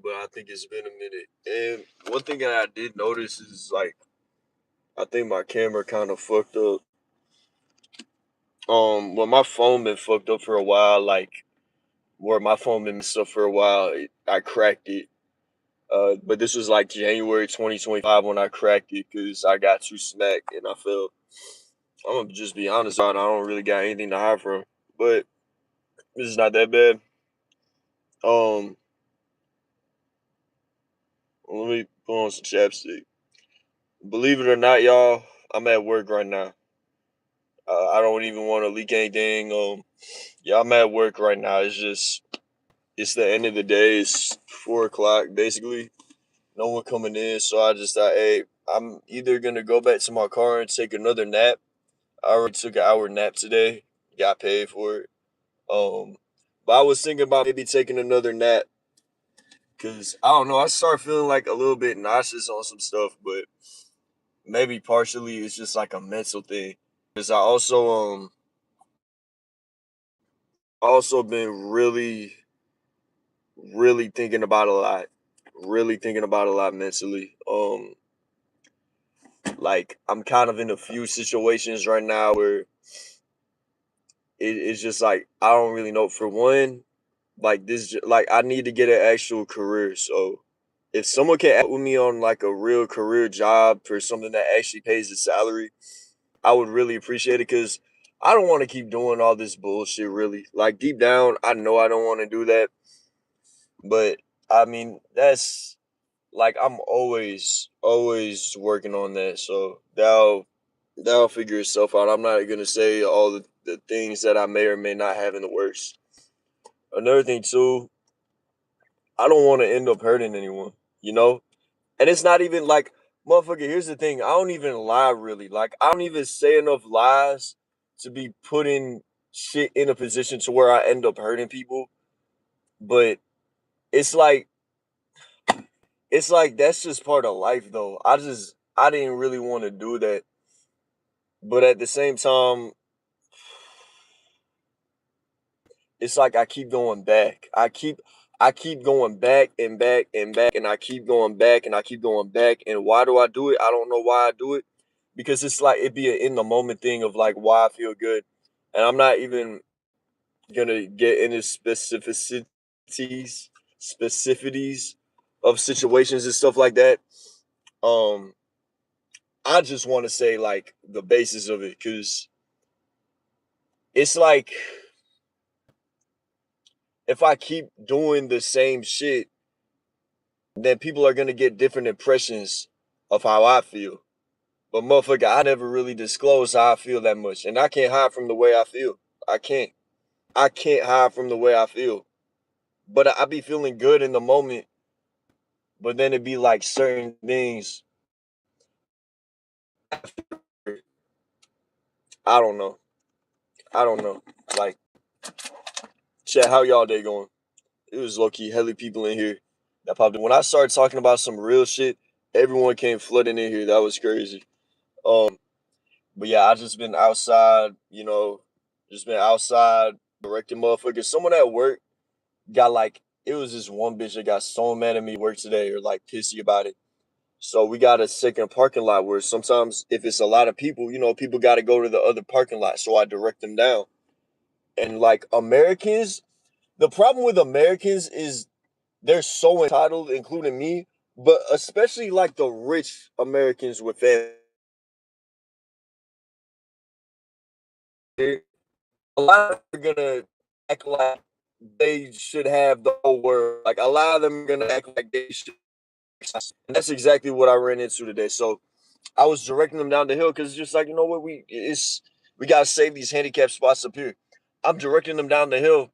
but I think it's been a minute. And one thing that I did notice is like I think my camera kind of fucked up. Well, my phone been fucked up for a while. Like where my phone been messed up for a while, I cracked it. But this was like January 2025 when I cracked it because I got too smacked and I felt. I'm gonna just be honest about it. I don't really got anything to hide from, but this is not that bad. Um, let me put on some chapstick. Believe it or not, y'all, I'm at work right now. I don't even want to leak anything. Yeah, I'm at work right now. It's the end of the day. It's 4 o'clock basically. No one coming in, so I just thought, hey, I'm either gonna go back to my car and take another nap. I already took an hour nap today. Got paid for it. Um, but I was thinking about maybe taking another nap because I don't know. I start feeling like a little bit nauseous on some stuff, but maybe partially it's just like a mental thing. Because I also been really thinking about a lot, really thinking about a lot mentally. Like I'm kind of in a few situations right now where it's just like I don't really know. For one, like like I need to get an actual career. So if someone can act with me on like a real career job for something that actually pays a salary, I would really appreciate it because I don't want to keep doing all this bullshit. Really, like deep down, I know I don't want to do that, but I mean that's like I'm always working on that. So that'll figure itself out. I'm not gonna say all the things that I may or may not have in the works. Another thing too, I don't want to end up hurting anyone, you know? And it's not even like, motherfucker, here's the thing. I don't even lie really. Like, I don't even say enough lies to be putting shit in a position to where I end up hurting people. But it's like, it's like that's just part of life though. I didn't really want to do that. But at the same time, it's like I keep going back. I keep going back and back and back and I keep going back and I keep going back. And why do I do it? I don't know why I do it. Because it's like it'd be an in the moment thing of like why I feel good. And I'm not even gonna get into specificities of situations and stuff like that. Um I just want to say like the basis of it because it's like if I keep doing the same shit, then people are gonna get different impressions of how I feel. But motherfucker, I never really disclose how I feel that much. And I can't hide from the way I feel. I can't. I can't hide from the way I feel. But I be feeling good in the moment, but then it be like certain things. I don't know. I don't know. Like, chat, how y'all day going? It was low key hella people in here that popped in. When I started talking about some real shit, everyone came flooding in here. That was crazy. But yeah, I just been outside, just been outside directing motherfuckers. Someone at work got like it was this one bitch that got so mad at me at work today or like pissy about it. So we got a second parking lot where sometimes if it's a lot of people, people gotta go to the other parking lot. So I direct them down. And like Americans, the problem with Americans is they're so entitled, including me, but especially like the rich Americans with family. A lot of them are gonna act like they should have the whole world. Like a lot of them are gonna act like they should. And that's exactly what I ran into today. So I was directing them down the hill because it's just like, you know what, we gotta save these handicap spots up here. I'm directing them down the hill.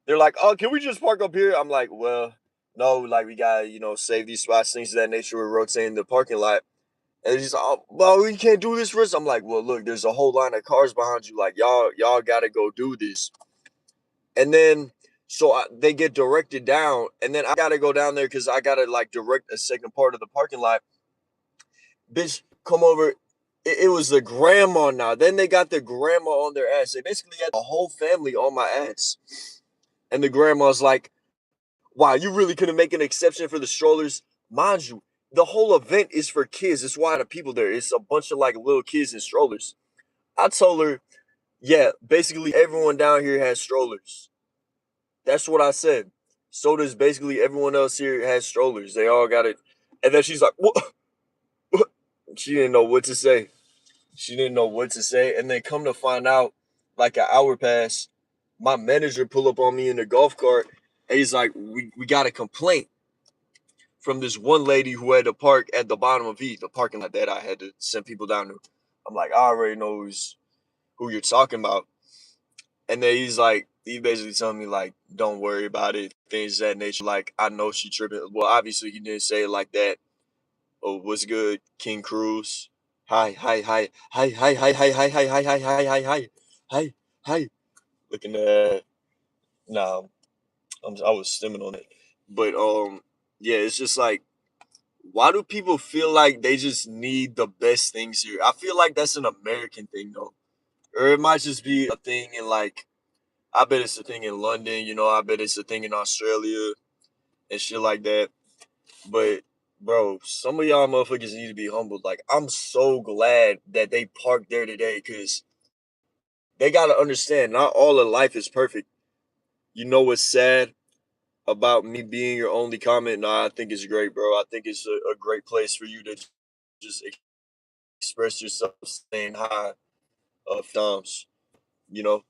They're like, oh, can we just park up here? I'm like, well, no, like we gotta, save these spots, things of that nature. We're rotating the parking lot. And he's like, oh, well, we can't do this first. I'm like, well, look, there's a whole line of cars behind you. Like, y'all gotta go do this. And then, so they get directed down, and then I gotta go down there because I gotta like direct a second part of the parking lot. Bitch, come over. It was the grandma now. Then they got the grandma on their ass. They basically had the whole family on my ass. And the grandma's like, Wow, you really couldn't make an exception for the strollers? Mind you, the whole event is for kids. It's why the people there. It's a bunch of like little kids in strollers. I told her, yeah, basically everyone down here has strollers. That's what I said. So does basically everyone else here has strollers. They all got it. And then she's like, what? She didn't know what to say. She didn't know what to say. And then come to find out, like an hour passed, my manager pull up on me in the golf cart and he's like, we got a complaint from this one lady who had to park at the bottom of the parking lot that I had to send people down to. I'm like, I already know who you're talking about. And then he's like, he basically telling me like, don't worry about it, things of that nature. Like, I know she tripping. Well, obviously he didn't say it like that. Oh, what's good, King Cruz? Hi, hi, hi, hi, hi, hi, hi, hi, hi, hi, hi, hi, hi, hi, hi, hi. Looking at nah, I was stimming on it, but yeah, it's just like, why do people feel like they just need the best things here? I feel like that's an American thing though, or it might just be a thing in like, I bet it's a thing in London, you know, I bet it's a thing in Australia and shit like that. But bro, some of y'all motherfuckers need to be humbled. Like, I'm so glad that they parked there today because they gotta understand not all of life is perfect. You know what's sad about me being your only comment? Nah, I think it's great, bro. I think it's a great place for you to just express yourself, saying hi times. You know,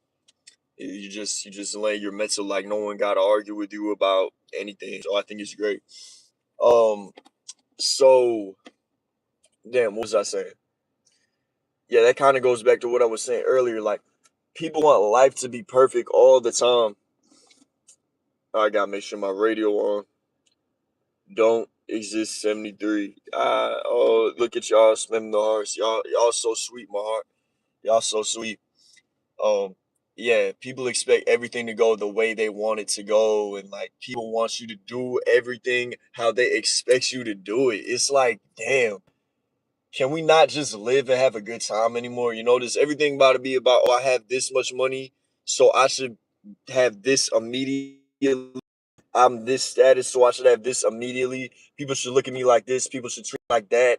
you just lay your mental like no one gotta argue with you about anything. So I think it's great. Um, so damn, what was I saying? Yeah, that kind of goes back to what I was saying earlier. Like, people want life to be perfect all the time. I gotta make sure my radio on. Don't exist 73. Oh, look at y'all spamming the hearts. Y'all so sweet, my heart. Y'all so sweet. Um, yeah, people expect everything to go the way they want it to go, and like people want you to do everything how they expect you to do it. It's like, damn, can we not just live and have a good time anymore? You know, does everything about to be about, oh, I have this much money, so I should have this immediately. I'm this status, so I should have this immediately. People should look at me like this. People should treat me like that.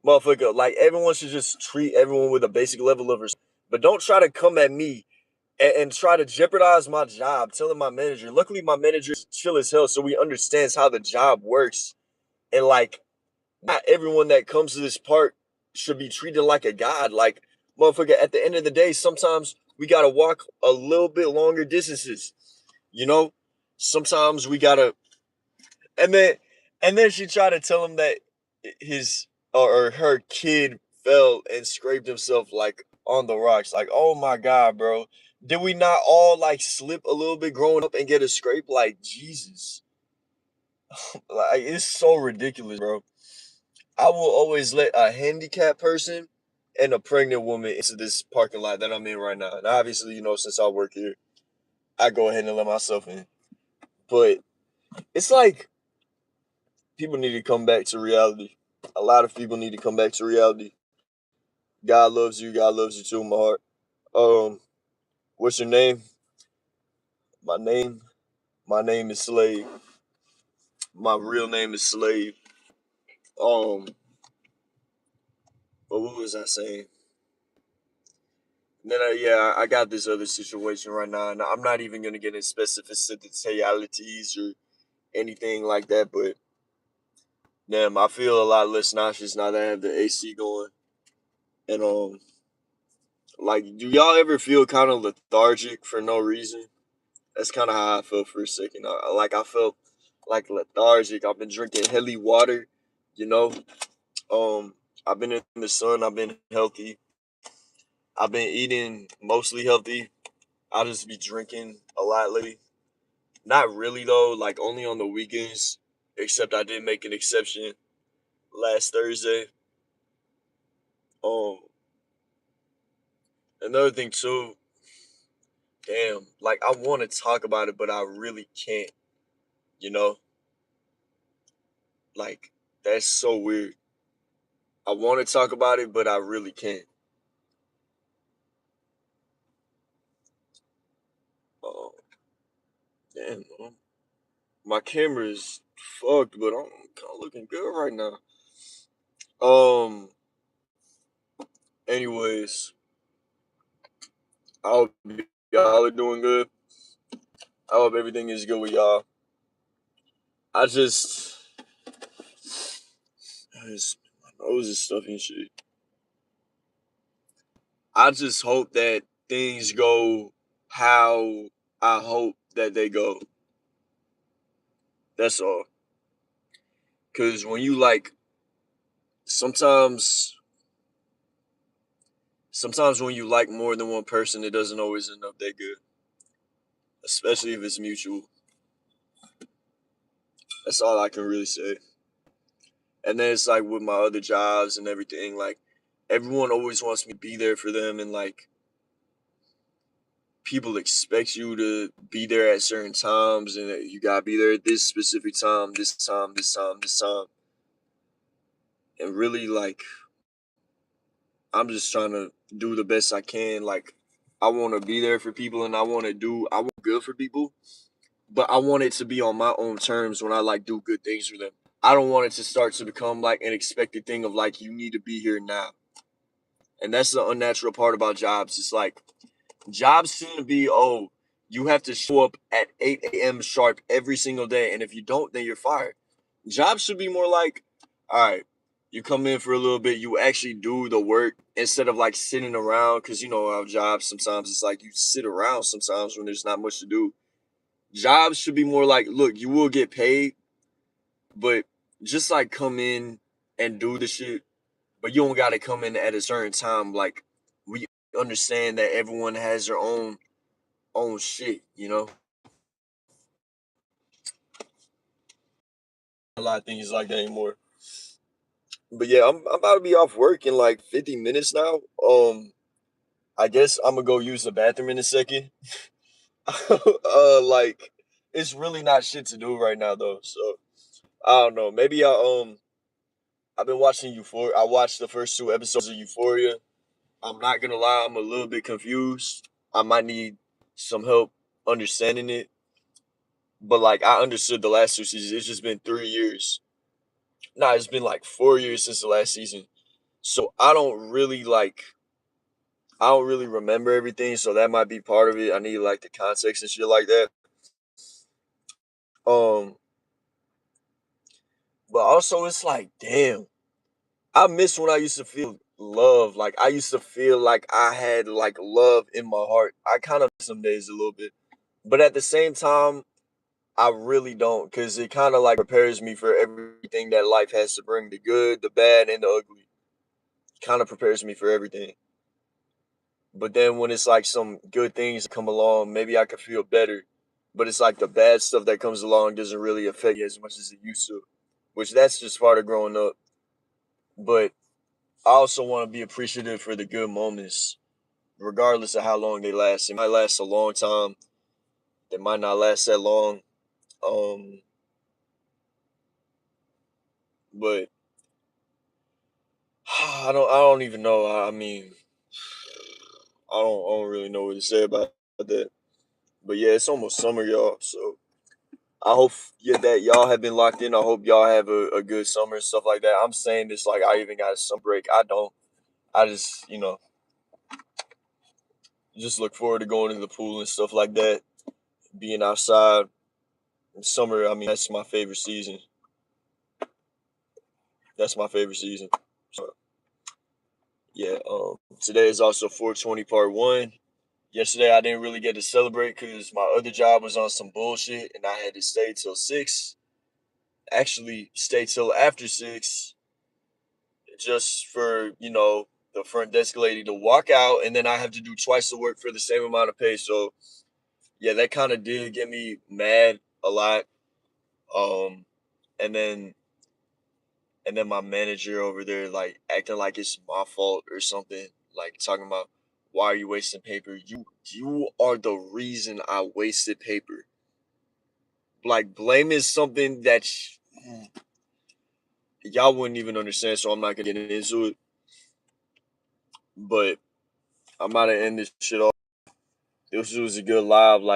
Motherfucker, like everyone should just treat everyone with a basic level of respect. But don't try to come at me and try to jeopardize my job, telling my manager. Luckily, my manager is chill as hell, so he understands how the job works. And like, not everyone that comes to this park should be treated like a god. Like, motherfucker, at the end of the day, sometimes we gotta walk a little bit longer distances. You know, sometimes we gotta, and then she tried to tell him that his or her kid fell and scraped himself like on the rocks. Like, oh my god, bro, did we not all like slip a little bit growing up and get a scrape? Like, Jesus, like it's so ridiculous, bro. I will always let a handicapped person and a pregnant woman into this parking lot that I'm in right now. And obviously, you know, since I work here, I go ahead and let myself in. But it's like people need to come back to reality. A lot of people need to come back to reality. God loves you. God loves you too, my heart. What's your name? My name. My name is Slave. My real name is Slave. Um, but what was I saying? And then yeah, I got this other situation right now, and I'm not even gonna get into specificities or anything like that. But damn, I feel a lot less nauseous now that I have the AC going. And like, do y'all ever feel kind of lethargic for no reason? That's kind of how I felt for a second. I felt like lethargic. I've been drinking heavy water, you know. I've been in the sun. I've been healthy. I've been eating mostly healthy. I just be drinking a lot lately. Not really though. Like only on the weekends. Except I did make an exception last Thursday. Um, Another thing too. Damn, like I want to talk about it, but I really can't. You know, like that's so weird. I want to talk about it, but I really can't. Oh, damn, man. My camera is fucked, but I'm kind of looking good right now. Um. Anyways, I hope y'all are doing good. I hope everything is good with y'all. I just, my nose is stuffy and shit. I just hope that things go how I hope that they go. That's all. Cause when you like, sometimes, sometimes when you like more than one person, it doesn't always end up that good. Especially if it's mutual. That's all I can really say. And then it's like with my other jobs and everything, like everyone always wants me to be there for them, and like people expect you to be there at certain times, and that you gotta be there at this specific time, this time, this time, this time. And really, like, I'm just trying to do the best I can. Like, I want to be there for people, and I want good for people, but I want it to be on my own terms when I like do good things for them. I don't want it to start to become like an expected thing of like, you need to be here now. And that's the unnatural part about jobs. It's like, jobs shouldn't be, oh, you have to show up at 8 a.m. sharp every single day, and if you don't, then you're fired. Jobs should be more like, all right, you come in for a little bit, you actually do the work instead of like sitting around, because you know our jobs sometimes it's like you sit around sometimes when there's not much to do. Jobs should be more like, look, you will get paid, but just like come in and do the shit, but you don't got to come in at a certain time. Like, we understand that everyone has their own shit, you know. A lot of things like that anymore. But yeah, I'm about to be off work in like 50 minutes now. I guess I'm gonna go use the bathroom in a second. Like, it's really not shit to do right now though. So I don't know. Maybe I've been watching Euphoria. I watched the first two episodes of Euphoria. I'm not gonna lie, I'm a little bit confused. I might need some help understanding it. But like, I understood the last two seasons. It's just been 3 years. Nah, it's been like 4 years since the last season. So I don't really remember everything, so that might be part of it. I need like the context and shit like that. Um, but also it's like, damn, I miss when I used to feel love. Like, I used to feel like I had like love in my heart. I kind of some days a little bit. But at the same time, I really don't, because it kind of like prepares me for everything that life has to bring, the good, the bad, and the ugly. Kind of prepares me for everything. But then when it's like some good things come along, maybe I could feel better. But it's like the bad stuff that comes along doesn't really affect you as much as it used to, which that's just part of growing up. But I also want to be appreciative for the good moments, regardless of how long they last. It might last a long time. They might not last that long. Um, but I don't even know. I mean, I don't really know what to say about that. But yeah, it's almost summer, y'all. So I hope, yeah, that y'all have been locked in. I hope y'all have a good summer and stuff like that. I'm saying this like I even got a summer break. I don't. I just, just look forward to going to the pool and stuff like that. Being outside in summer, I mean, that's my favorite season. That's my favorite season. So yeah, today is also 420 part one. Yesterday I didn't really get to celebrate because my other job was on some bullshit and I had to stay till 6. Actually, stay till after 6, just for the front desk lady to walk out, and then I have to do twice the work for the same amount of pay. So yeah, that kind of did get me mad a lot. Um, and then my manager over there like acting like it's my fault or something, like talking about, why are you wasting paper? You are the reason I wasted paper. Like, blame is something that y'all wouldn't even understand, so I'm not gonna get into it. But I'm about to end this shit off. This was a good live. Like,